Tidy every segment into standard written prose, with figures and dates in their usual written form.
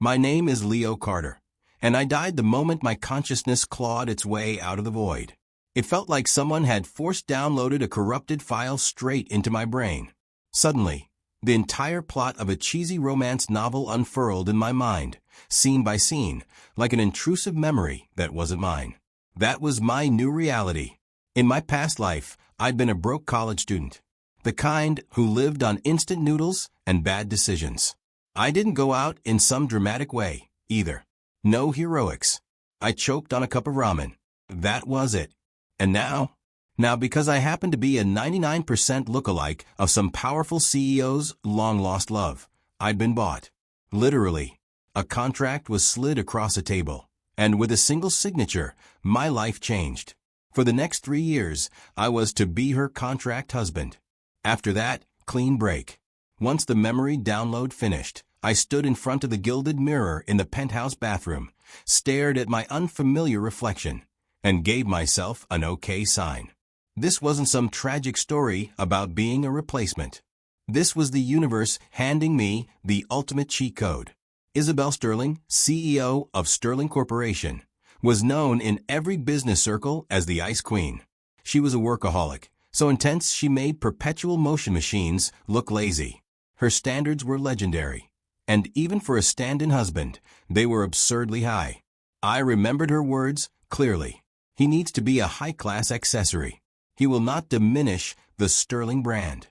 My name is Leo Carter, and I died the moment my consciousness clawed its way out of the void. It felt like someone had force-downloaded a corrupted file straight into my brain. Suddenly, the entire plot of a cheesy romance novel unfurled in my mind, scene by scene, like an intrusive memory that wasn't mine. That was my new reality. In my past life, I'd been a broke college student, the kind who lived on instant noodles and bad decisions. I didn't go out in some dramatic way, either. No heroics. I choked on a cup of ramen. That was it. And now? Now, because I happen to be a 99% lookalike of some powerful CEO's long-lost love, I'd been bought. Literally. A contract was slid across a table, and with a single signature, my life changed. For the next 3 years, I was to be her contract husband. After that, clean break. Once the memory download finished, I stood in front of the gilded mirror in the penthouse bathroom, stared at my unfamiliar reflection, and gave myself an okay sign. This wasn't some tragic story about being a replacement. This was the universe handing me the ultimate cheat code. Isabel Sterling, CEO of Sterling Corporation, was known in every business circle as the Ice Queen. She was a workaholic, so intense she made perpetual motion machines look lazy. Her standards were legendary, and even for a stand-in husband, they were absurdly high. I remembered her words clearly. He needs to be a high-class accessory. He will not diminish the Sterling brand.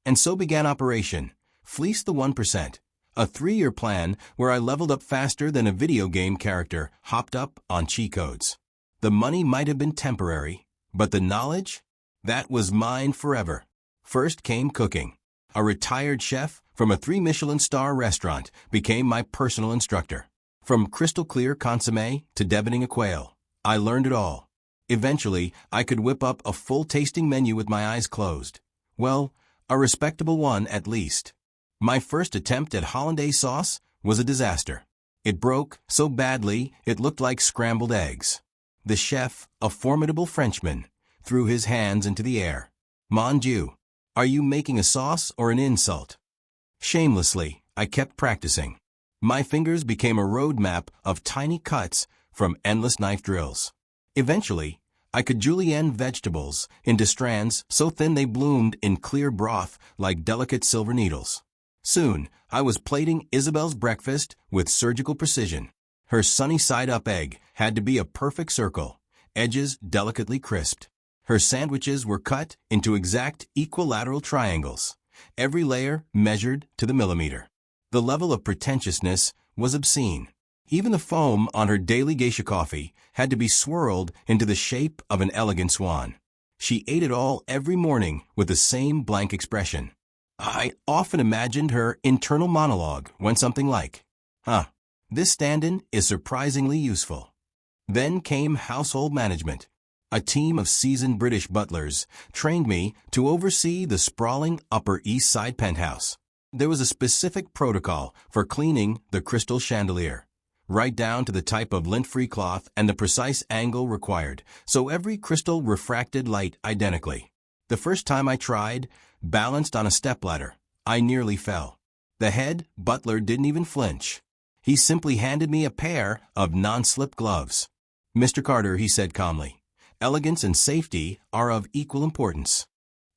And so began Operation Fleece the 1%, a 3-year plan where I leveled up faster than a video game character hopped up on cheat codes. The money might have been temporary, but the knowledge? That was mine forever. First came cooking. A retired chef from a 3 Michelin star restaurant became my personal instructor. From crystal clear consommé to deboning a quail, I learned it all. Eventually, I could whip up a full tasting menu with my eyes closed. Well, a respectable one at least. My first attempt at hollandaise sauce was a disaster. It broke so badly it looked like scrambled eggs. The chef, a formidable Frenchman, threw his hands into the air. Mon Dieu, are you making a sauce or an insult? Shamelessly, I kept practicing. My fingers became a road map of tiny cuts from endless knife drills. Eventually, I could julienne vegetables into strands so thin they bloomed in clear broth like delicate silver needles. Soon, I was plating Isabel's breakfast with surgical precision. Her sunny-side-up egg had to be a perfect circle, edges delicately crisped. Her sandwiches were cut into exact equilateral triangles, every layer measured to the millimeter. The level of pretentiousness was obscene. Even the foam on her daily geisha coffee had to be swirled into the shape of an elegant swan. She ate it all every morning with the same blank expression. I often imagined her internal monologue went something like, this stand-in is surprisingly useful. Then came household management. A team of seasoned British butlers trained me to oversee the sprawling Upper East Side penthouse. There was a specific protocol for cleaning the crystal chandelier, right down to the type of lint-free cloth and the precise angle required, so every crystal refracted light identically. The first time I tried, balanced on a stepladder, I nearly fell. The head butler didn't even flinch. He simply handed me a pair of non-slip gloves. "Mr. Carter," he said calmly, "elegance and safety are of equal importance."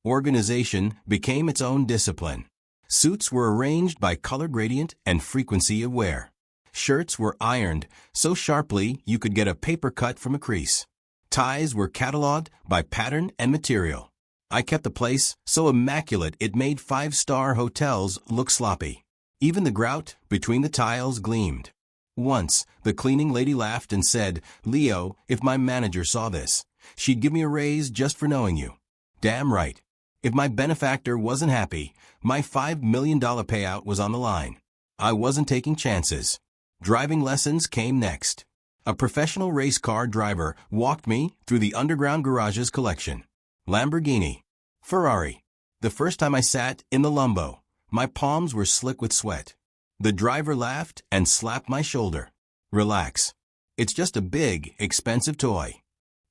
Organization became its own discipline. Suits were arranged by color gradient and frequency of wear. Shirts were ironed so sharply you could get a paper cut from a crease. Ties were cataloged by pattern and material. I kept the place so immaculate it made 5-star hotels look sloppy. Even the grout between the tiles gleamed. Once, the cleaning lady laughed and said, "Leo, if my manager saw this, she'd give me a raise just for knowing you." Damn right. If my benefactor wasn't happy, my $5 million payout was on the line. I wasn't taking chances. Driving lessons came next. A professional race car driver walked me through the underground garage's collection. Lamborghini, Ferrari. The first time I sat in the Lumbo, my palms were slick with sweat. The driver laughed and slapped my shoulder. "Relax. It's just a big, expensive toy."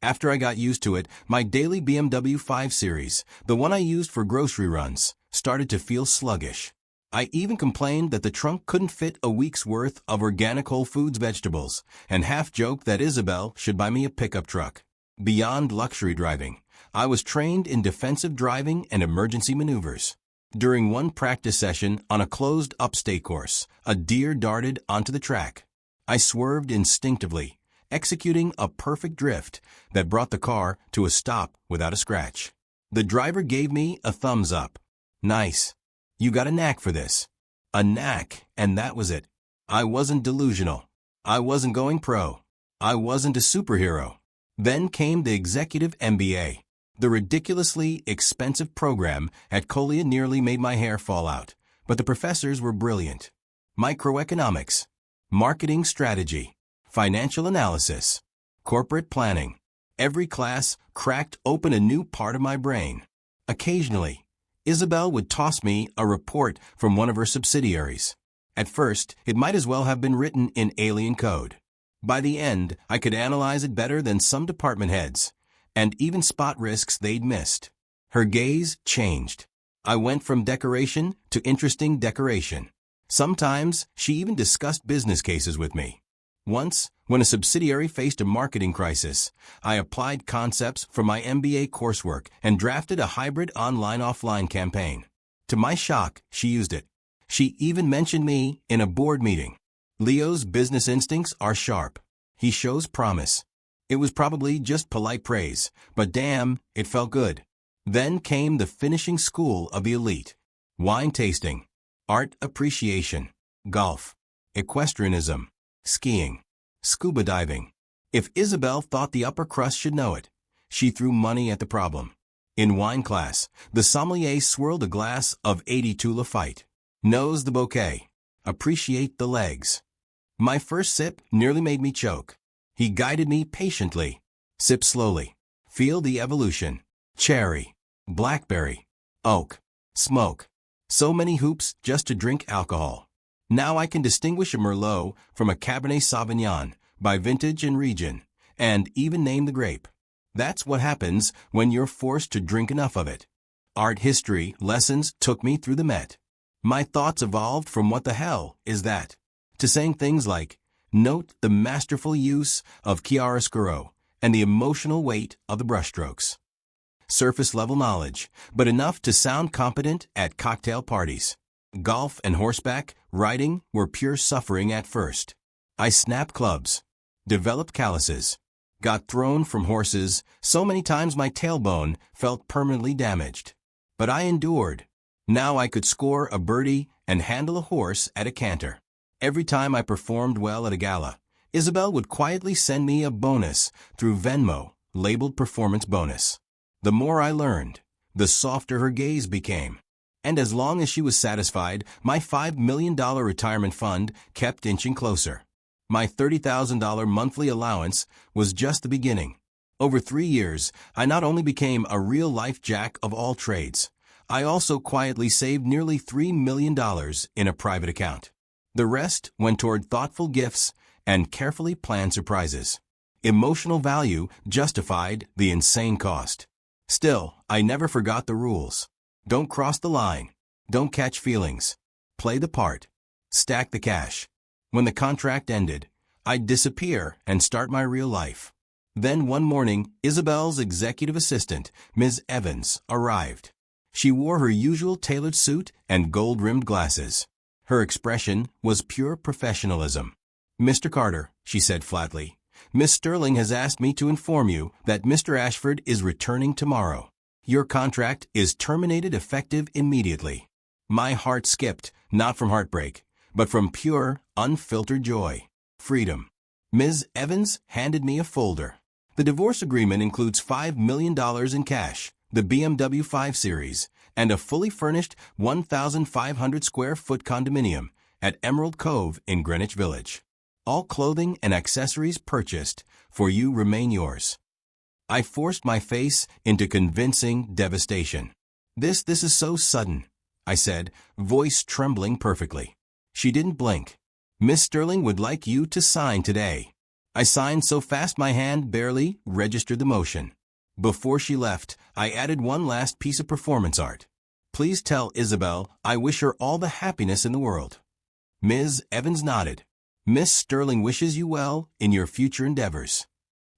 After I got used to it, my daily BMW 5 Series, the one I used for grocery runs, started to feel sluggish. I even complained that the trunk couldn't fit a week's worth of organic Whole Foods vegetables, and half-joked that Isabel should buy me a pickup truck. Beyond luxury driving, I was trained in defensive driving and emergency maneuvers. During one practice session on a closed upstate course, a deer darted onto the track. I swerved instinctively, executing a perfect drift that brought the car to a stop without a scratch. The driver gave me a thumbs up. Nice. You got a knack for this. A knack, and that was it. I wasn't delusional. I wasn't going pro. I wasn't a superhero. Then came the executive MBA. The ridiculously expensive program at Colia nearly made my hair fall out, but the professors were brilliant. Microeconomics, marketing strategy, financial analysis, corporate planning. Every class cracked open a new part of my brain. Occasionally, Isabel would toss me a report from one of her subsidiaries. At first, it might as well have been written in alien code. By the end, I could analyze it better than some department heads, and even spot risks they'd missed. Her gaze changed. I went from decoration to interesting decoration. Sometimes, she even discussed business cases with me. Once, when a subsidiary faced a marketing crisis, I applied concepts from my MBA coursework and drafted a hybrid online-offline campaign. To my shock, she used it. She even mentioned me in a board meeting. Leo's business instincts are sharp. He shows promise. It was probably just polite praise, but damn, it felt good. Then came the finishing school of the elite. Wine tasting, art appreciation, golf, equestrianism, skiing, scuba diving. If Isabel thought the upper crust should know it, she threw money at the problem. In wine class, the sommelier swirled a glass of 82 Lafite. Nose the bouquet. Appreciate the legs. My first sip nearly made me choke. He guided me patiently. Sip slowly. Feel the evolution. Cherry, blackberry, oak, smoke. So many hoops just to drink alcohol. Now I can distinguish a Merlot from a Cabernet Sauvignon by vintage and region, and even name the grape. That's what happens when you're forced to drink enough of it. Art history lessons took me through the Met. My thoughts evolved from what the hell is that to saying things like, note the masterful use of chiaroscuro and the emotional weight of the brushstrokes. Surface-level knowledge, but enough to sound competent at cocktail parties. Golf and horseback riding were pure suffering at first. I snapped clubs, developed calluses, got thrown from horses so many times my tailbone felt permanently damaged. But I endured. Now I could score a birdie and handle a horse at a canter. Every time I performed well at a gala, Isabel would quietly send me a bonus through Venmo, labeled performance bonus. The more I learned, the softer her gaze became. And as long as she was satisfied, my $5 million retirement fund kept inching closer. My $30,000 monthly allowance was just the beginning. Over 3 years, I not only became a real-life jack of all trades, I also quietly saved nearly $3 million in a private account. The rest went toward thoughtful gifts and carefully planned surprises. Emotional value justified the insane cost. Still, I never forgot the rules. Don't cross the line. Don't catch feelings. Play the part. Stack the cash. When the contract ended, I'd disappear and start my real life. Then one morning, Isabel's executive assistant, Ms. Evans, arrived. She wore her usual tailored suit and gold-rimmed glasses. Her expression was pure professionalism. "Mr. Carter," she said flatly, "Miss Sterling has asked me to inform you that Mr. Ashford is returning tomorrow. Your contract is terminated effective immediately." My heart skipped, not from heartbreak, but from pure, unfiltered joy. Freedom. Ms. Evans handed me a folder. The divorce agreement includes $5 million in cash, the BMW 5 Series, and a fully furnished 1,500 square foot condominium at Emerald Cove in Greenwich Village. All clothing and accessories purchased for you remain yours. I forced my face into convincing devastation. This is so sudden," I said, voice trembling perfectly. She didn't blink. "Miss Sterling would like you to sign today." I signed so fast my hand barely registered the motion. Before she left, I added one last piece of performance art. Please tell Isabel I wish her all the happiness in the world. Ms. Evans nodded. Miss Sterling wishes you well in your future endeavors.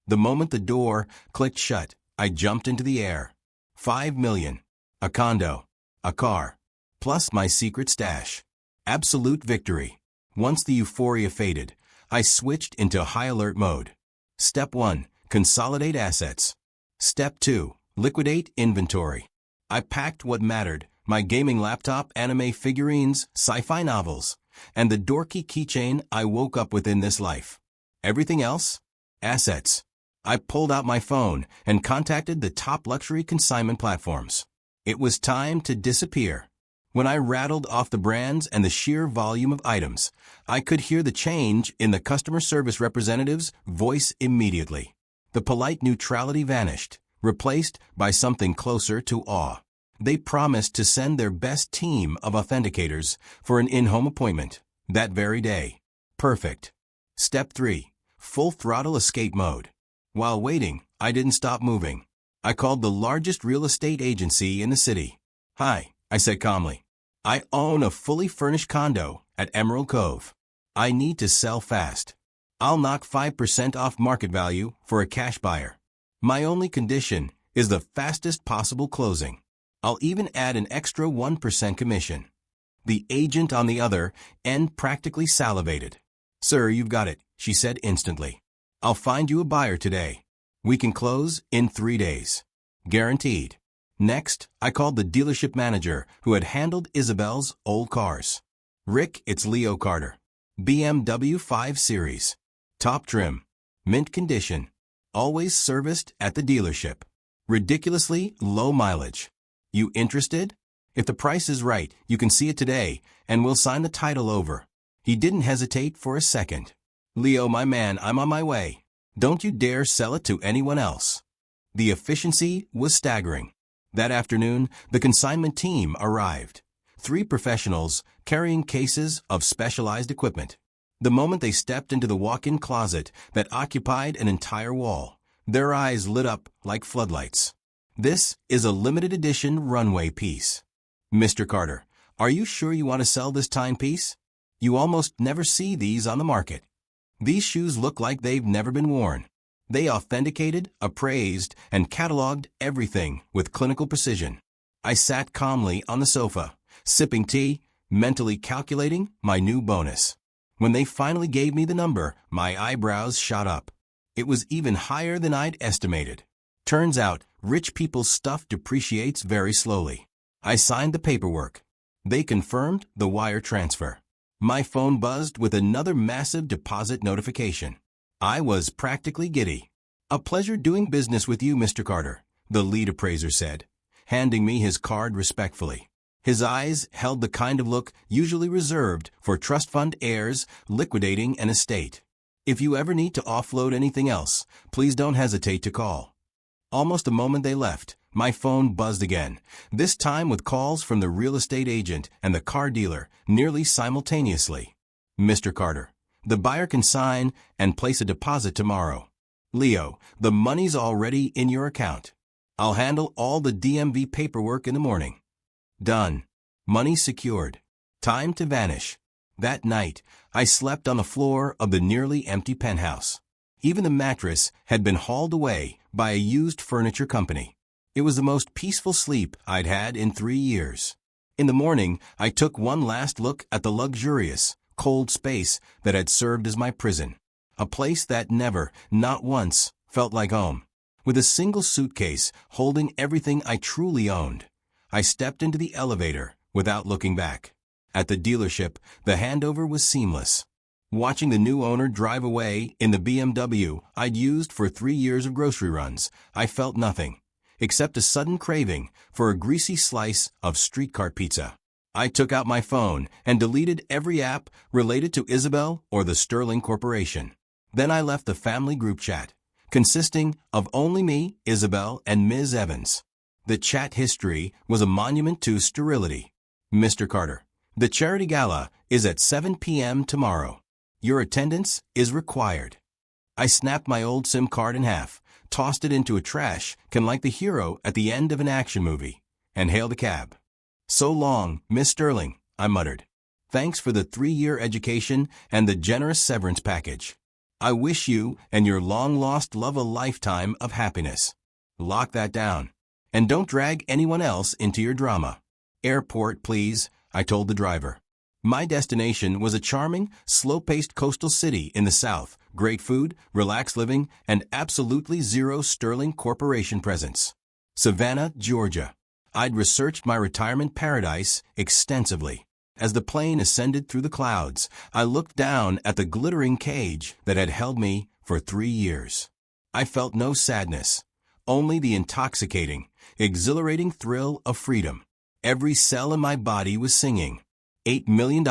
The moment the door clicked shut, I jumped into the air. 5 million. A condo. A car. Plus my secret stash. Absolute victory. Once the euphoria faded, I switched into high alert mode. Step 1. Consolidate assets. Step 2. Liquidate inventory. I packed what mattered, my gaming laptop, anime figurines, sci-fi novels, and the dorky keychain I woke up with in this life. Everything else? Assets. I pulled out my phone and contacted the top luxury consignment platforms. It was time to disappear. When I rattled off the brands and the sheer volume of items, I could hear the change in the customer service representative's voice immediately. The polite neutrality vanished, replaced by something closer to awe. They promised to send their best team of authenticators for an in-home appointment that very day. Perfect. Step 3. Full throttle escape mode. While waiting, I didn't stop moving. I called the largest real estate agency in the city. Hi, I said calmly. I own a fully furnished condo at Emerald Cove. I need to sell fast. I'll knock 5% off market value for a cash buyer. My only condition is the fastest possible closing. I'll even add an extra 1% commission. The agent on the other end practically salivated. Sir, you've got it, she said instantly. I'll find you a buyer today. We can close in 3 days. Guaranteed. Next, I called the dealership manager who had handled Isabel's old cars. Rick, it's Leo Carter. BMW 5 Series. Top trim. Mint condition. Always serviced at the dealership. Ridiculously low mileage. You interested? If the price is right, you can see it today, and we'll sign the title over. He didn't hesitate for a second. Leo, my man, I'm on my way. Don't you dare sell it to anyone else. The efficiency was staggering. That afternoon, the consignment team arrived. 3 professionals carrying cases of specialized equipment. The moment they stepped into the walk-in closet that occupied an entire wall, their eyes lit up like floodlights. This is a limited edition runway piece. Mr. Carter, are you sure you want to sell this timepiece? You almost never see these on the market. These shoes look like they've never been worn. They authenticated, appraised, and cataloged everything with clinical precision. I sat calmly on the sofa, sipping tea, mentally calculating my new bonus. When they finally gave me the number, my eyebrows shot up. It was even higher than I'd estimated. Turns out, rich people's stuff depreciates very slowly. I signed the paperwork. They confirmed the wire transfer. My phone buzzed with another massive deposit notification. I was practically giddy. A pleasure doing business with you, Mr. Carter, the lead appraiser said, handing me his card respectfully. His eyes held the kind of look usually reserved for trust fund heirs liquidating an estate. If you ever need to offload anything else, please don't hesitate to call. Almost the moment they left, my phone buzzed again, this time with calls from the real estate agent and the car dealer nearly simultaneously. Mr. Carter, the buyer can sign and place a deposit tomorrow. Leo, the money's already in your account. I'll handle all the DMV paperwork in the morning. Done. Money secured. Time to vanish. That night, I slept on the floor of the nearly empty penthouse. Even the mattress had been hauled away by a used furniture company. It was the most peaceful sleep I'd had in 3 years. In the morning, I took one last look at the luxurious, cold space that had served as my prison. A place that never, not once, felt like home. With a single suitcase holding everything I truly owned, I stepped into the elevator without looking back. At the dealership, the handover was seamless. Watching the new owner drive away in the BMW I'd used for 3 years of grocery runs, I felt nothing, except a sudden craving for a greasy slice of streetcar pizza. I took out my phone and deleted every app related to Isabel or the Sterling Corporation. Then I left the family group chat, consisting of only me, Isabel, and Ms. Evans. The chat history was a monument to sterility. Mr. Carter, the charity gala is at 7 p.m. tomorrow. Your attendance is required. I snapped my old SIM card in half, tossed it into a trash can like the hero at the end of an action movie, and hailed a cab. So long, Miss Sterling, I muttered. Thanks for the 3-year education and the generous severance package. I wish you and your long-lost love a lifetime of happiness. Lock that down. And don't drag anyone else into your drama. Airport, please, I told the driver. My destination was a charming, slow-paced coastal city in the south, great food, relaxed living, and absolutely zero Sterling Corporation presence. Savannah, Georgia. I'd researched my retirement paradise extensively. As the plane ascended through the clouds, I looked down at the glittering cage that had held me for 3 years. I felt no sadness, only the intoxicating, exhilarating thrill of freedom. Every cell in my body was singing. $8 million,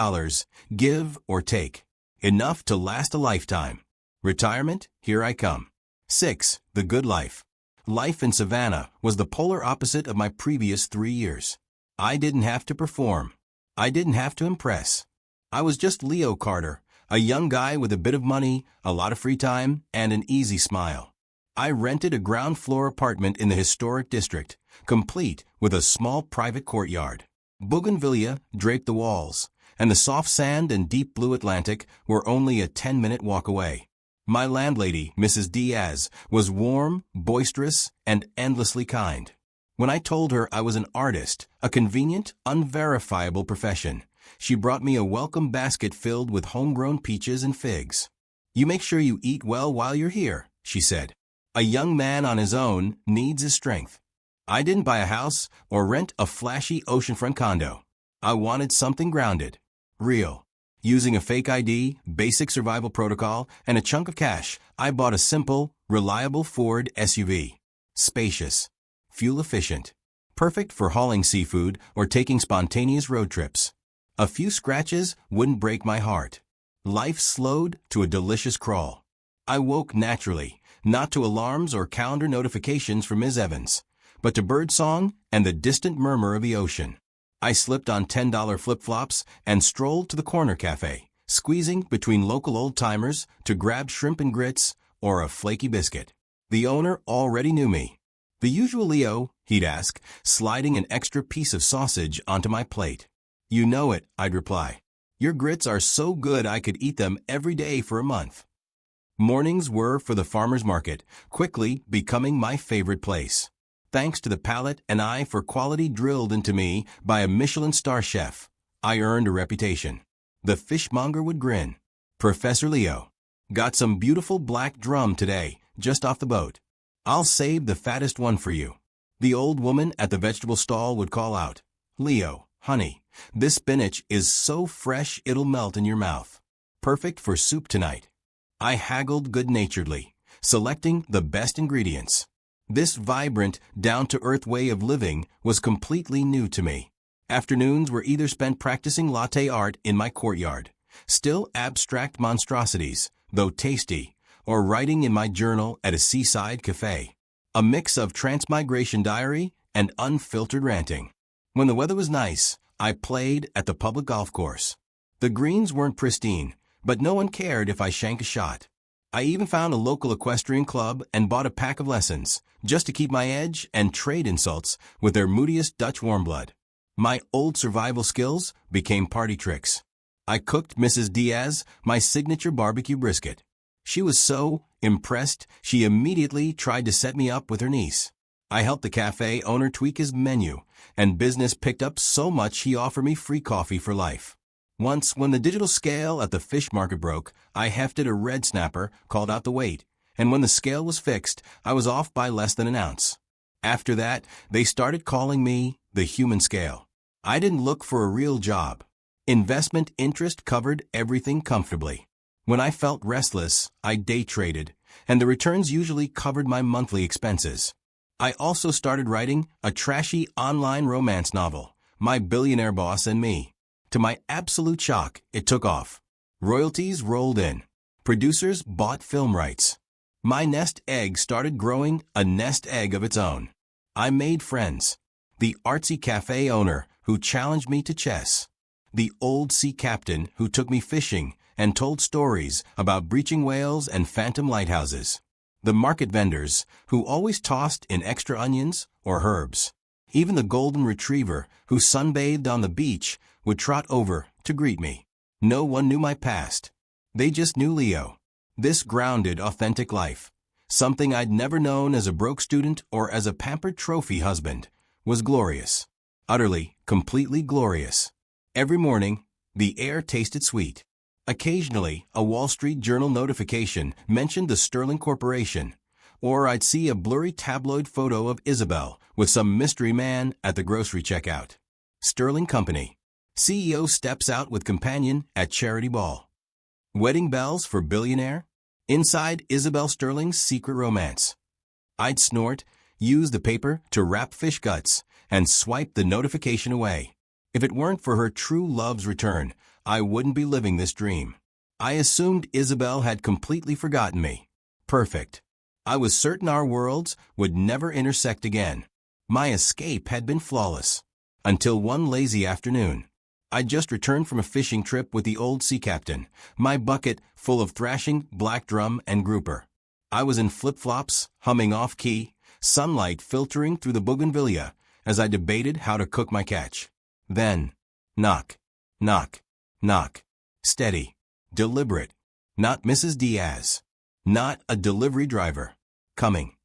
give or take. Enough to last a lifetime. Retirement, here I come. 6. The good life. Life in Savannah was the polar opposite of my previous 3 years. I didn't have to perform. I didn't have to impress. I was just Leo Carter, a young guy with a bit of money, a lot of free time, and an easy smile. I rented a ground-floor apartment in the historic district, complete with a small private courtyard. Bougainvillea draped the walls, and the soft sand and deep blue Atlantic were only a 10-minute walk away. My landlady, Mrs. Diaz, was warm, boisterous, and endlessly kind. When I told her I was an artist, a convenient, unverifiable profession, she brought me a welcome basket filled with homegrown peaches and figs. You make sure you eat well while you're here, she said. A young man on his own needs his strength. I didn't buy a house or rent a flashy oceanfront condo. I wanted something grounded, real. Using a fake ID, basic survival protocol, and a chunk of cash, I bought a simple, reliable Ford SUV. Spacious, fuel-efficient, perfect for hauling seafood or taking spontaneous road trips. A few scratches wouldn't break my heart. Life slowed to a delicious crawl. I woke naturally, not to alarms or calendar notifications from Ms. Evans, but to birdsong and the distant murmur of the ocean. I slipped on $10 flip-flops and strolled to the corner cafe, squeezing between local old-timers to grab shrimp and grits or a flaky biscuit. The owner already knew me. The usual Leo, he'd ask, sliding an extra piece of sausage onto my plate. You know it, I'd reply. Your grits are so good I could eat them every day for a month. Mornings were for the farmer's market, quickly becoming my favorite place. Thanks to the palate and eye for quality drilled into me by a Michelin star chef, I earned a reputation. The fishmonger would grin. Professor Leo. Got some beautiful black drum today, just off the boat. I'll save the fattest one for you. The old woman at the vegetable stall would call out, Leo, honey, this spinach is so fresh it'll melt in your mouth. Perfect for soup tonight. I haggled good-naturedly, selecting the best ingredients. This vibrant, down-to-earth way of living was completely new to me. Afternoons were either spent practicing latte art in my courtyard, still abstract monstrosities, though tasty, or writing in my journal at a seaside cafe. A mix of transmigration diary and unfiltered ranting. When the weather was nice, I played at the public golf course. The greens weren't pristine, but no one cared if I shanked a shot. I even found a local equestrian club and bought a pack of lessons, just to keep my edge and trade insults with their moodiest Dutch warmblood. My old survival skills became party tricks. I cooked Mrs. Diaz my signature barbecue brisket. She was so impressed, she immediately tried to set me up with her niece. I helped the cafe owner tweak his menu, and business picked up so much he offered me free coffee for life. Once, when the digital scale at the fish market broke, I hefted a red snapper, called out the weight, and when the scale was fixed, I was off by less than an ounce. After that, they started calling me the human scale. I didn't look for a real job. Investment interest covered everything comfortably. When I felt restless, I day traded, and the returns usually covered my monthly expenses. I also started writing a trashy online romance novel, My Billionaire Boss and Me. To my absolute shock, it took off. Royalties rolled in. Producers bought film rights. My nest egg started growing a nest egg of its own. I made friends. The artsy cafe owner who challenged me to chess. The old sea captain who took me fishing and told stories about breaching whales and phantom lighthouses. The market vendors who always tossed in extra onions or herbs. Even the golden retriever, who sunbathed on the beach, would trot over to greet me. No one knew my past. They just knew Leo. This grounded, authentic life, something I'd never known as a broke student or as a pampered trophy husband, was glorious. Utterly, completely glorious. Every morning, the air tasted sweet. Occasionally, a Wall Street Journal notification mentioned the Sterling Corporation, or I'd see a blurry tabloid photo of Isabel with some mystery man at the grocery checkout. Sterling Company. CEO steps out with companion at charity ball. Wedding bells for billionaire? Inside Isabel Sterling's secret romance. I'd snort, use the paper to wrap fish guts, and swipe the notification away. If it weren't for her true love's return, I wouldn't be living this dream. I assumed Isabel had completely forgotten me. Perfect. I was certain our worlds would never intersect again. My escape had been flawless. Until one lazy afternoon. I'd just returned from a fishing trip with the old sea captain, my bucket full of thrashing black drum and grouper. I was in flip-flops, humming off-key, sunlight filtering through the bougainvillea as I debated how to cook my catch. Then, knock, knock, knock. Steady, deliberate. Not Mrs. Diaz. Not a delivery driver. Coming.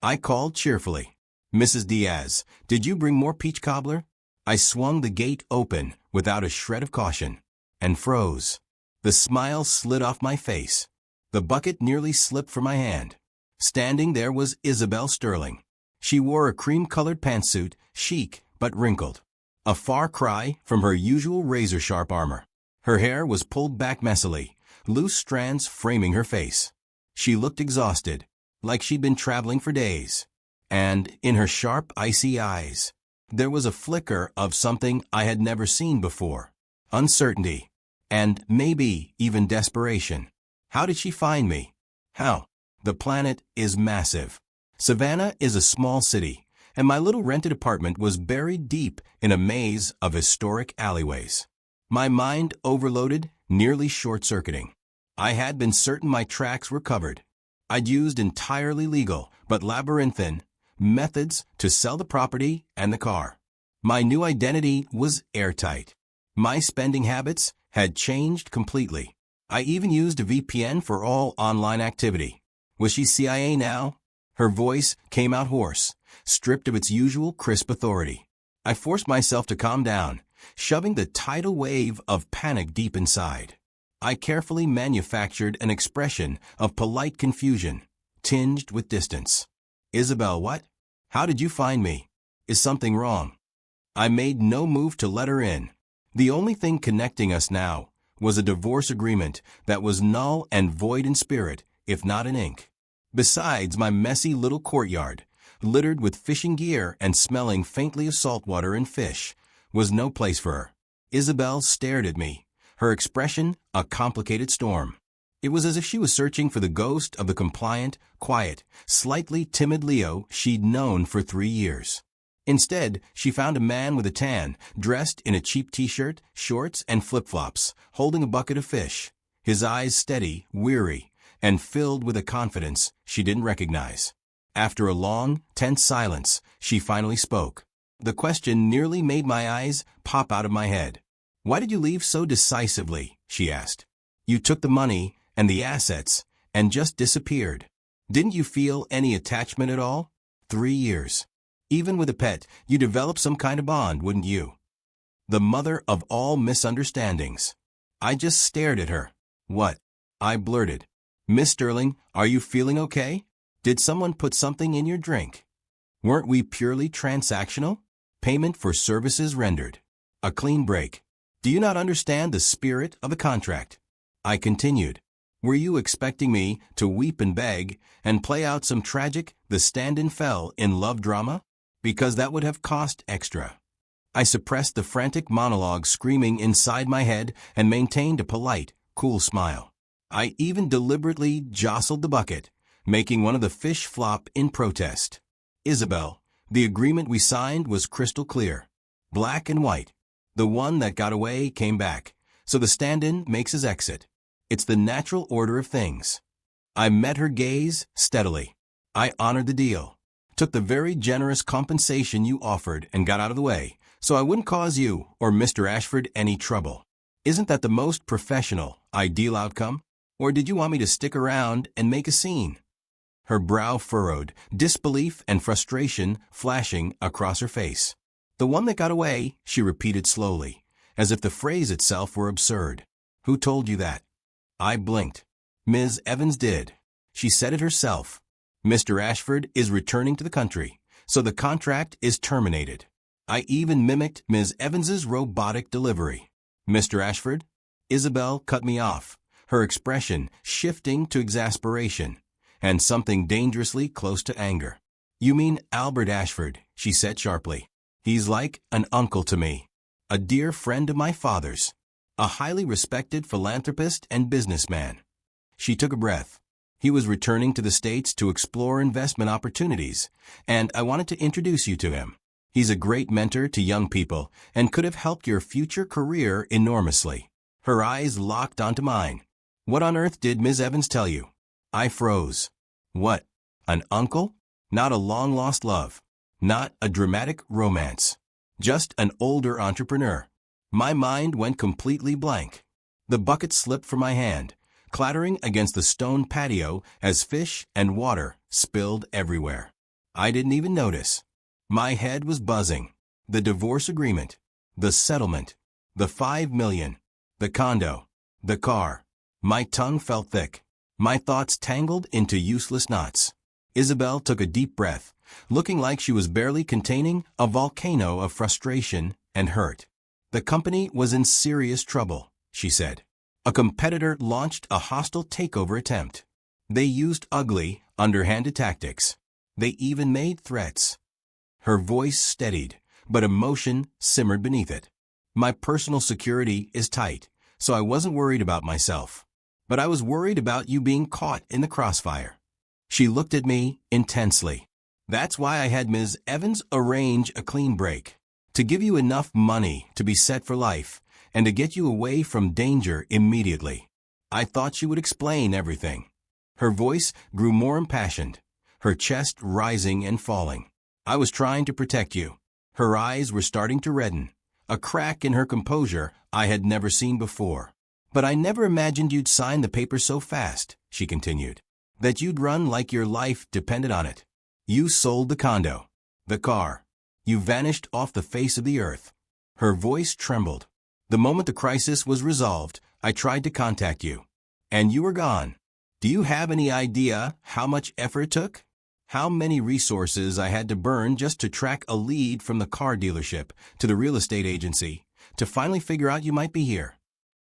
I called cheerfully. Mrs. Diaz, did you bring more peach cobbler? I swung the gate open without a shred of caution, and froze. The smile slid off my face. The bucket nearly slipped from my hand. Standing there was Isabel Sterling. She wore a cream-colored pantsuit, chic but wrinkled. A far cry from her usual razor-sharp armor. Her hair was pulled back messily, loose strands framing her face. She looked exhausted, like she'd been traveling for days. And in her sharp, icy eyes, there was a flicker of something I had never seen before. Uncertainty. And maybe even desperation. How did she find me? How? The planet is massive. Savannah is a small city, and my little rented apartment was buried deep in a maze of historic alleyways. My mind overloaded, nearly short-circuiting. I had been certain my tracks were covered. I'd used entirely legal, but labyrinthine, methods to sell the property and the car. My new identity was airtight. My spending habits had changed completely. I even used a VPN for all online activity. Was she CIA now? Her voice came out hoarse, stripped of its usual crisp authority. I forced myself to calm down, shoving the tidal wave of panic deep inside. I carefully manufactured an expression of polite confusion, tinged with distance. Isabel, what? How did you find me? Is something wrong? I made no move to let her in. The only thing connecting us now was a divorce agreement that was null and void in spirit, if not in ink. Besides my messy little courtyard, littered with fishing gear and smelling faintly of saltwater and fish, was no place for her. Isabel stared at me, her expression a complicated storm. It was as if she was searching for the ghost of the compliant, quiet, slightly timid Leo she'd known for 3 years. Instead, she found a man with a tan, dressed in a cheap t-shirt, shorts, and flip-flops, holding a bucket of fish, his eyes steady, weary, and filled with a confidence she didn't recognize. After a long, tense silence, she finally spoke. The question nearly made my eyes pop out of my head. "Why did you leave so decisively?" she asked. "You took the money and the assets and just disappeared. Didn't you feel any attachment at all? 3 years. Even with a pet, you develop some kind of bond, wouldn't you?" The mother of all misunderstandings. I just stared at her. "What?" I blurted. "Miss Sterling, are you feeling okay? Did someone put something in your drink? Weren't we purely transactional? Payment for services rendered. A clean break. Do you not understand the spirit of the contract?" I continued. "Were you expecting me to weep and beg and play out some tragic the stand-in fell in love drama? Because that would have cost extra." I suppressed the frantic monologue screaming inside my head and maintained a polite, cool smile. I even deliberately jostled the bucket, making one of the fish flop in protest. "Isabel, the agreement we signed was crystal clear. Black and white. The one that got away came back, so the stand-in makes his exit. It's the natural order of things." I met her gaze steadily. I honored the deal. Took the very generous compensation you offered and got out of the way, so I wouldn't cause you or Mr. Ashford any trouble. Isn't that the most professional, ideal outcome? Or did you want me to stick around and make a scene?" Her brow furrowed, disbelief and frustration flashing across her face. "The one that got away," she repeated slowly, as if the phrase itself were absurd. "Who told you that?" I blinked. "Ms. Evans did. She said it herself. Mr. Ashford is returning to the country, so the contract is terminated. I even mimicked Ms. Evans's robotic delivery. Mr. Ashford?" Isabel cut me off, her expression shifting to exasperation, and something dangerously close to anger. "You mean Albert Ashford," she said sharply. "He's like an uncle to me, a dear friend of my father's, a highly respected philanthropist and businessman." She took a breath. "He was returning to the States to explore investment opportunities, and I wanted to introduce you to him. He's a great mentor to young people and could have helped your future career enormously." Her eyes locked onto mine. "What on earth did Ms. Evans tell you?" I froze. What? An uncle? Not a long-lost love. Not a dramatic romance. Just an older entrepreneur. My mind went completely blank. The bucket slipped from my hand, clattering against the stone patio as fish and water spilled everywhere. I didn't even notice. My head was buzzing. The divorce agreement, the settlement, the $5 million, the condo, the car. My tongue felt thick. My thoughts tangled into useless knots. Isabel took a deep breath, looking like she was barely containing a volcano of frustration and hurt. "The company was in serious trouble," she said. "A competitor launched a hostile takeover attempt. They used ugly, underhanded tactics. They even made threats." Her voice steadied, but emotion simmered beneath it. "My personal security is tight, so I wasn't worried about myself. But I was worried about you being caught in the crossfire." She looked at me intensely. "That's why I had Ms. Evans arrange a clean break, to give you enough money to be set for life and to get you away from danger immediately. I thought she would explain everything." Her voice grew more impassioned, her chest rising and falling. "I was trying to protect you." Her eyes were starting to redden, a crack in her composure I had never seen before. "But I never imagined you'd sign the paper so fast," she continued. "That you'd run like your life depended on it. You sold the condo, the car. You vanished off the face of the earth." Her voice trembled. "The moment the crisis was resolved, I tried to contact you. And you were gone. Do you have any idea how much effort it took? How many resources I had to burn just to track a lead from the car dealership to the real estate agency, to finally figure out you might be here?"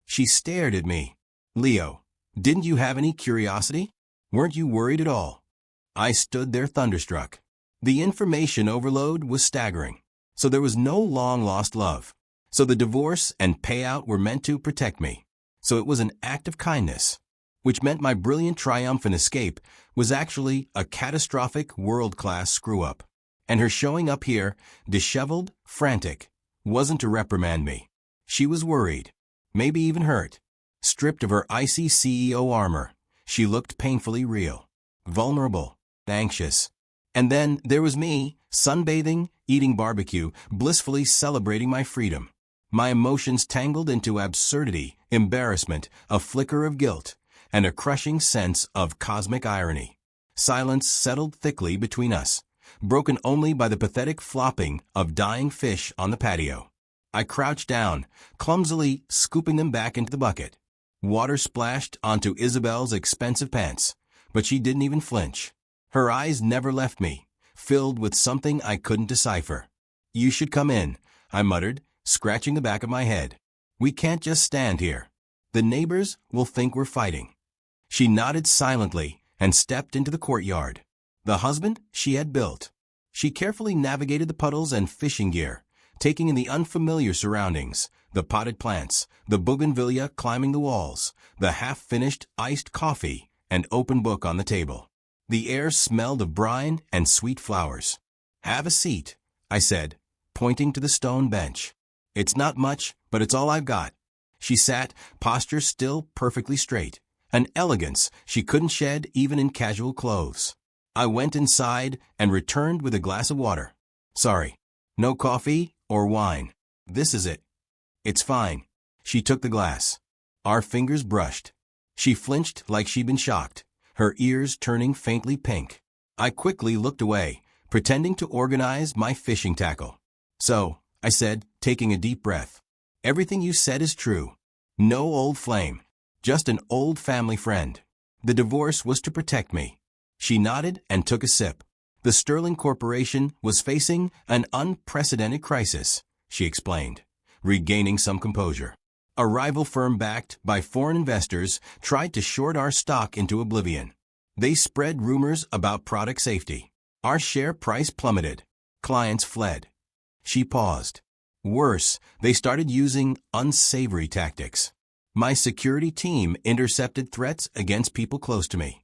She stared at me. "Leo, didn't you have any curiosity? Weren't you worried at all?" I stood there thunderstruck. The information overload was staggering. So there was no long-lost love. So the divorce and payout were meant to protect me. So it was an act of kindness, which meant my brilliant triumphant escape was actually a catastrophic world-class screw-up. And her showing up here, disheveled, frantic, wasn't to reprimand me. She was worried. Maybe even hurt. Stripped of her icy CEO armor, she looked painfully real, vulnerable, anxious. And then there was me, sunbathing, eating barbecue, blissfully celebrating my freedom. My emotions tangled into absurdity, embarrassment, a flicker of guilt, and a crushing sense of cosmic irony. Silence settled thickly between us, broken only by the pathetic flopping of dying fish on the patio. I crouched down, clumsily scooping them back into the bucket. Water splashed onto Isabel's expensive pants, but she didn't even flinch. Her eyes never left me, filled with something I couldn't decipher. "You should come in," I muttered, scratching the back of my head. "We can't just stand here. The neighbors will think we're fighting." She nodded silently and stepped into the courtyard. The husband she had built. She carefully navigated the puddles and fishing gear, taking in the unfamiliar surroundings, the potted plants, the bougainvillea climbing the walls, the half-finished iced coffee, and open book on the table. The air smelled of brine and sweet flowers. "Have a seat," I said, pointing to the stone bench. "It's not much, but it's all I've got." She sat, posture still perfectly straight, an elegance she couldn't shed even in casual clothes. I went inside and returned with a glass of water. Sorry, no coffee or wine. This is it. It's fine. She took the glass. Our fingers brushed. She flinched like she'd been shocked, her ears turning faintly pink. I quickly looked away, pretending to organize my fishing tackle. So, I said, taking a deep breath, everything you said is true. No old flame. Just an old family friend. The divorce was to protect me. She nodded and took a sip. The Sterling Corporation was facing an unprecedented crisis, she explained, regaining some composure. A rival firm backed by foreign investors tried to short our stock into oblivion. They spread rumors about product safety. Our share price plummeted. Clients fled. She paused. Worse, they started using unsavory tactics. My security team intercepted threats against people close to me.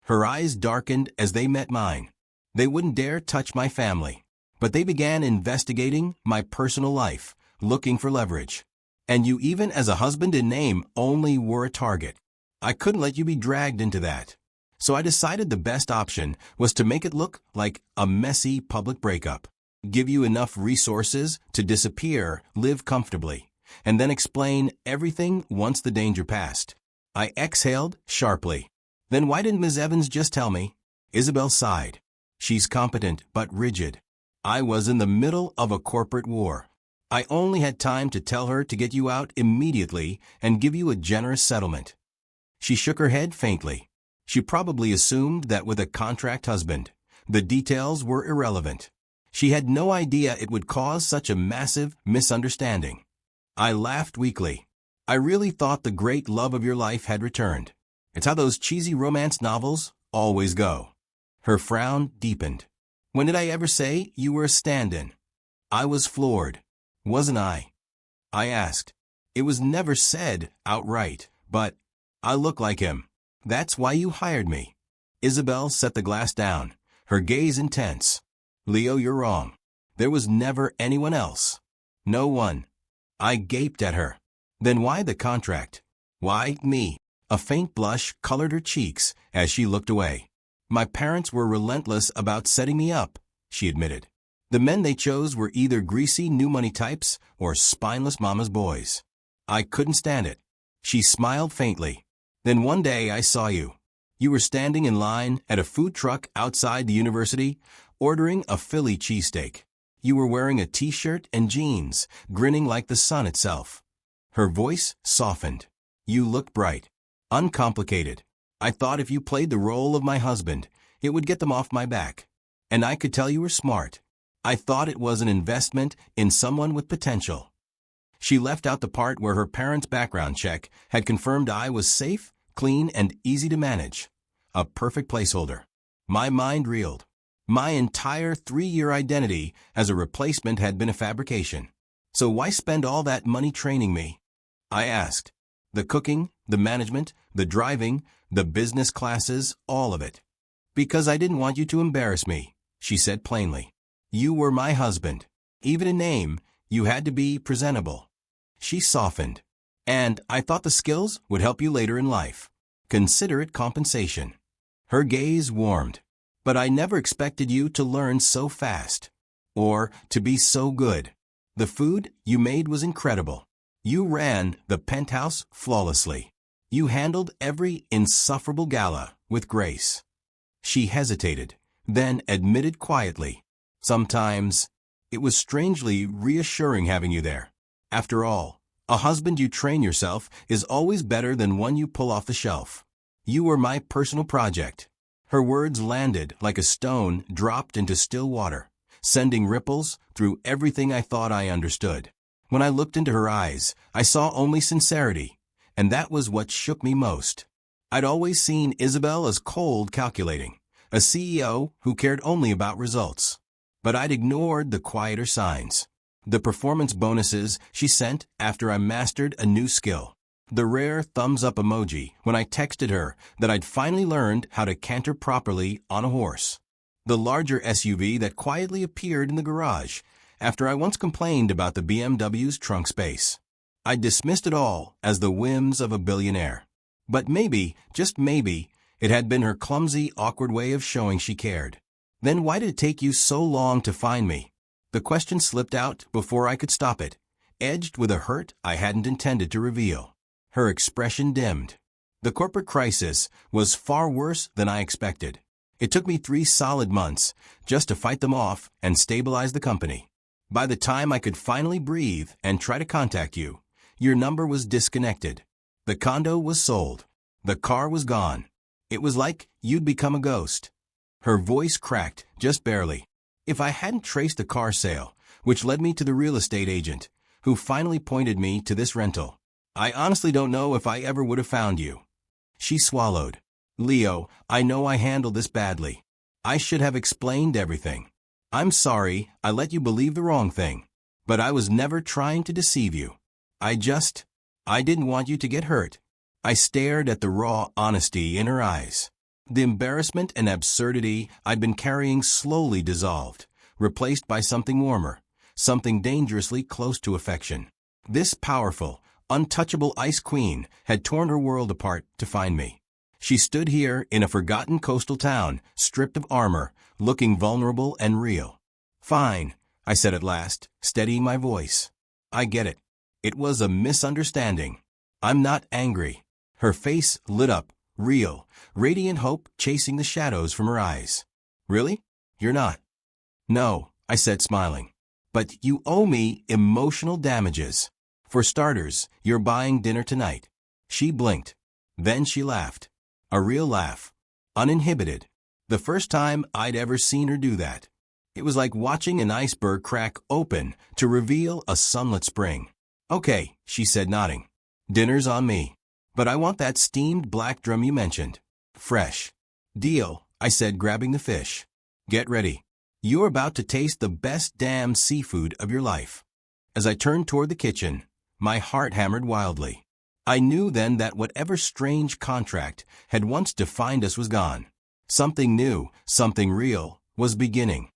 Her eyes darkened as they met mine. They wouldn't dare touch my family, but they began investigating my personal life, looking for leverage. And you, even as a husband in name, only were a target. I couldn't let you be dragged into that. So I decided the best option was to make it look like a messy public breakup. Give you enough resources to disappear, live comfortably, and then explain everything once the danger passed. I exhaled sharply. Then why didn't Ms. Evans just tell me? Isabel sighed. She's competent but rigid. I was in the middle of a corporate war. I only had time to tell her to get you out immediately and give you a generous settlement. She shook her head faintly. She probably assumed that with a contract husband, the details were irrelevant. She had no idea it would cause such a massive misunderstanding. I laughed weakly. I really thought the great love of your life had returned. It's how those cheesy romance novels always go. Her frown deepened. When did I ever say you were a stand-in? I was floored. Wasn't I? I asked. It was never said outright, but I look like him. That's why you hired me. Isabel set the glass down, her gaze intense. Leo, you're wrong. There was never anyone else. No one. I gaped at her. Then why the contract? Why me? A faint blush colored her cheeks as she looked away. My parents were relentless about setting me up, she admitted. The men they chose were either greasy new money types or spineless mama's boys. I couldn't stand it. She smiled faintly. Then one day I saw you. You were standing in line at a food truck outside the university, ordering a Philly cheesesteak. You were wearing a t-shirt and jeans, grinning like the sun itself. Her voice softened. You looked bright. Uncomplicated. I thought if you played the role of my husband, it would get them off my back. And I could tell you were smart. I thought it was an investment in someone with potential. She left out the part where her parents' background check had confirmed I was safe, clean, and easy to manage. A perfect placeholder. My mind reeled. My entire 3-year identity as a replacement had been a fabrication. So why spend all that money training me? I asked. The cooking, the management, the driving, the business classes, all of it. Because I didn't want you to embarrass me, she said plainly. You were my husband. Even in name, you had to be presentable. She softened. And I thought the skills would help you later in life. Consider it compensation. Her gaze warmed. But I never expected you to learn so fast. Or to be so good. The food you made was incredible. You ran the penthouse flawlessly. You handled every insufferable gala with grace. She hesitated, then admitted quietly. Sometimes, it was strangely reassuring having you there. After all, a husband you train yourself is always better than one you pull off the shelf. You were my personal project. Her words landed like a stone dropped into still water, sending ripples through everything I thought I understood. When I looked into her eyes, I saw only sincerity, and that was what shook me most. I'd always seen Isabel as cold calculating, a CEO who cared only about results. But I'd ignored the quieter signs. The performance bonuses she sent after I mastered a new skill. The rare thumbs-up emoji when I texted her that I'd finally learned how to canter properly on a horse. The larger SUV that quietly appeared in the garage after I once complained about the BMW's trunk space. I dismissed it all as the whims of a billionaire. But maybe, just maybe, It had been her clumsy, awkward way of showing she cared. Then why did it take you so long to find me? The question slipped out before I could stop it, edged with a hurt I hadn't intended to reveal. Her expression dimmed. The corporate crisis was far worse than I expected. It took me 3 solid months just to fight them off and stabilize the company. By the time I could finally breathe and try to contact you, your number was disconnected. The condo was sold. The car was gone. It was like you'd become a ghost. Her voice cracked, just barely. If I hadn't traced the car sale, which led me to the real estate agent, who finally pointed me to this rental, I honestly don't know if I ever would have found you. She swallowed. Leo, I know I handled this badly. I should have explained everything. I'm sorry I let you believe the wrong thing. But I was never trying to deceive you. I didn't want you to get hurt. I stared at the raw honesty in her eyes. The embarrassment and absurdity I'd been carrying slowly dissolved, replaced by something warmer, something dangerously close to affection. This powerful, untouchable ice queen had torn her world apart to find me. She stood here in a forgotten coastal town, stripped of armor, looking vulnerable and real. Fine, I said at last, steadying my voice. I get it. It was a misunderstanding. I'm not angry. Her face lit up, real, radiant hope chasing the shadows from her eyes. Really? You're not? No, I said, smiling. But you owe me emotional damages. For starters, you're buying dinner tonight. She blinked. Then she laughed. A real laugh. Uninhibited. The first time I'd ever seen her do that. It was like watching an iceberg crack open to reveal a sunlit spring. Okay, she said, nodding. Dinner's on me. But I want that steamed black drum you mentioned. Fresh. Deal, I said, grabbing the fish. Get ready. You're about to taste the best damn seafood of your life. As I turned toward the kitchen, my heart hammered wildly. I knew then that whatever strange contract had once defined us was gone. Something new, something real, was beginning.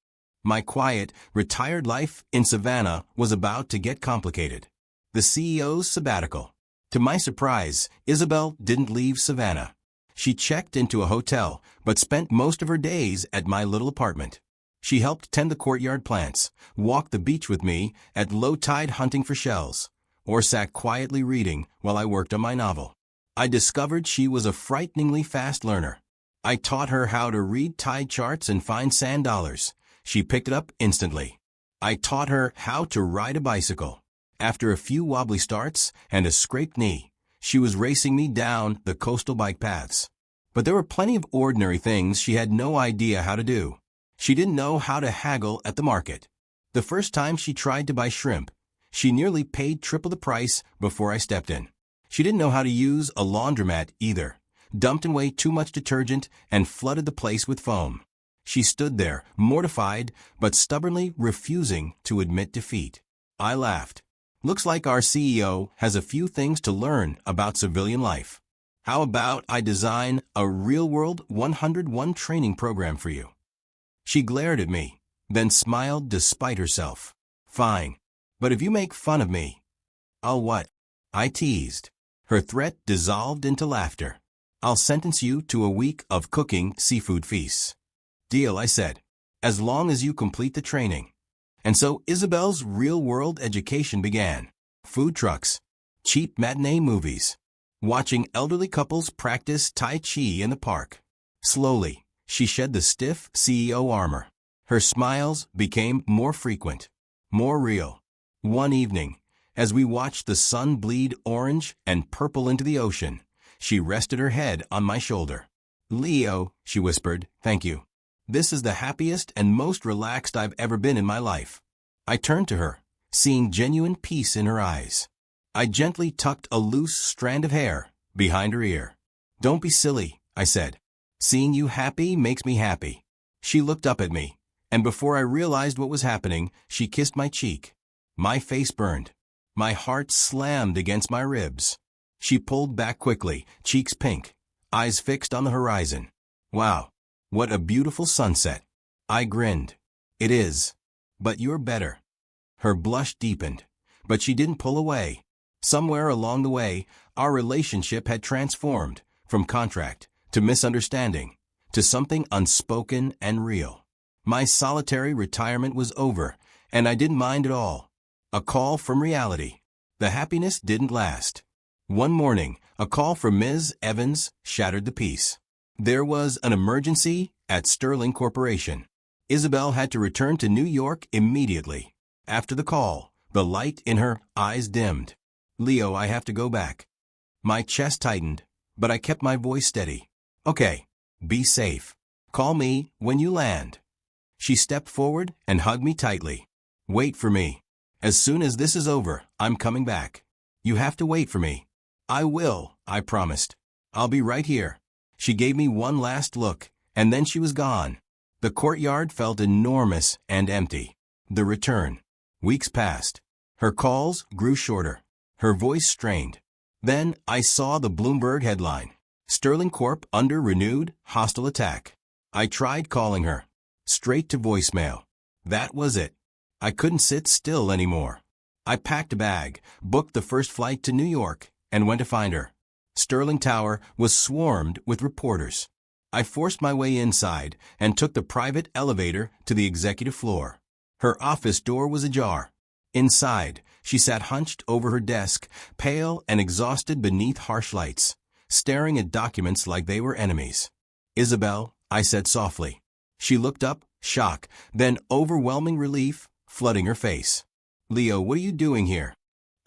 My quiet, retired life in Savannah was about to get complicated. The CEO's sabbatical. To my surprise, Isabel didn't leave Savannah. She checked into a hotel, but spent most of her days at my little apartment. She helped tend the courtyard plants, walked the beach with me at low tide hunting for shells, or sat quietly reading while I worked on my novel. I discovered she was a frighteningly fast learner. I taught her how to read tide charts and find sand dollars. She picked it up instantly. I taught her how to ride a bicycle. After a few wobbly starts and a scraped knee, she was racing me down the coastal bike paths. But there were plenty of ordinary things she had no idea how to do. She didn't know how to haggle at the market. The first time she tried to buy shrimp, she nearly paid triple the price before I stepped in. She didn't know how to use a laundromat either, dumped away too much detergent and flooded the place with foam. She stood there, mortified, but stubbornly refusing to admit defeat. I laughed. Looks like our CEO has a few things to learn about civilian life. How about I design a real-world 101 training program for you? She glared at me, then smiled despite herself. Fine. But if you make fun of me, I'll what? I teased. Her threat dissolved into laughter. I'll sentence you to a week of cooking seafood feasts. Deal, I said. As long as you complete the training. And so Isabel's real-world education began. Food trucks, cheap matinee movies, watching elderly couples practice Tai Chi in the park. Slowly, she shed the stiff CEO armor. Her smiles became more frequent, more real. One evening, as we watched the sun bleed orange and purple into the ocean, she rested her head on my shoulder. Leo, she whispered, thank you. This is the happiest and most relaxed I've ever been in my life. I turned to her, seeing genuine peace in her eyes. I gently tucked a loose strand of hair behind her ear. Don't be silly, I said. Seeing you happy makes me happy. She looked up at me, and before I realized what was happening, she kissed my cheek. My face burned. My heart slammed against my ribs. She pulled back quickly, cheeks pink, eyes fixed on the horizon. Wow. What a beautiful sunset. I grinned. It is. But you're better. Her blush deepened, but she didn't pull away. Somewhere along the way, our relationship had transformed from contract to misunderstanding, to something unspoken and real. My solitary retirement was over, and I didn't mind at all. A call from reality. The happiness didn't last. One morning, a call from Ms. Evans shattered the peace. There was an emergency at Sterling Corporation. Isabel had to return to New York immediately. After the call, the light in her eyes dimmed. "Leo, I have to go back." My chest tightened, but I kept my voice steady. "Okay, be safe. Call me when you land." She stepped forward and hugged me tightly. "Wait for me. As soon as this is over, I'm coming back. You have to wait for me." "I will," I promised. "I'll be right here." She gave me one last look, and then she was gone. The courtyard felt enormous and empty. The return. Weeks passed. Her calls grew shorter. Her voice strained. Then I saw the Bloomberg headline. Sterling Corp under renewed hostile attack. I tried calling her. Straight to voicemail. That was it. I couldn't sit still anymore. I packed a bag, booked the first flight to New York, and went to find her. Sterling Tower was swarmed with reporters. I forced my way inside and took the private elevator to the executive floor. Her office door was ajar. Inside, she sat hunched over her desk, pale and exhausted beneath harsh lights, staring at documents like they were enemies. "Isabel," I said softly. She looked up, shock, then overwhelming relief flooding her face. "Leo, what are you doing here?"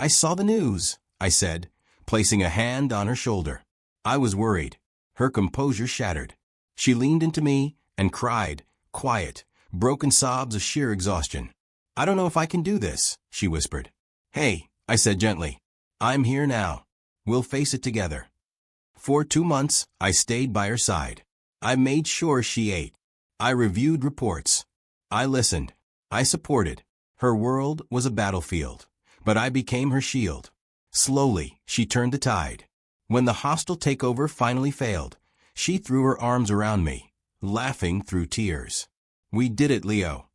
"I saw the news," I said, placing a hand on her shoulder. I was worried. Her composure shattered. She leaned into me and cried, quiet, broken sobs of sheer exhaustion. "I don't know if I can do this," she whispered. "Hey," I said gently. "I'm here now. We'll face it together." For 2 months, I stayed by her side. I made sure she ate. I reviewed reports. I listened. I supported. Her world was a battlefield, but I became her shield. Slowly, she turned the tide. When the hostile takeover finally failed, she threw her arms around me, laughing through tears. "We did it, Leo."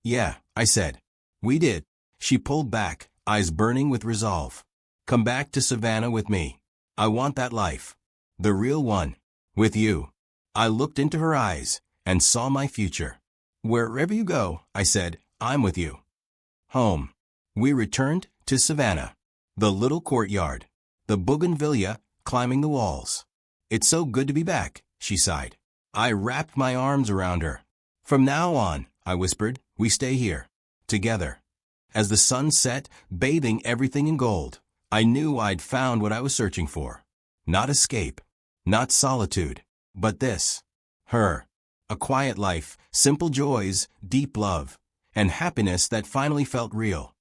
"Yeah," I said. "We did." She pulled back, eyes burning with resolve. "Come back to Savannah with me. I want that life. The real one. With you." I looked into her eyes and saw my future. "Wherever you go," I said, "I'm with you." Home. We returned to Savannah. The little courtyard. The bougainvillea climbing the walls. "It's so good to be back," she sighed. I wrapped my arms around her. "From now on," I whispered, "we stay here. Together." As the sun set, bathing everything in gold, I knew I'd found what I was searching for. Not escape. Not solitude. But this. Her. A quiet life, simple joys, deep love, and happiness that finally felt real.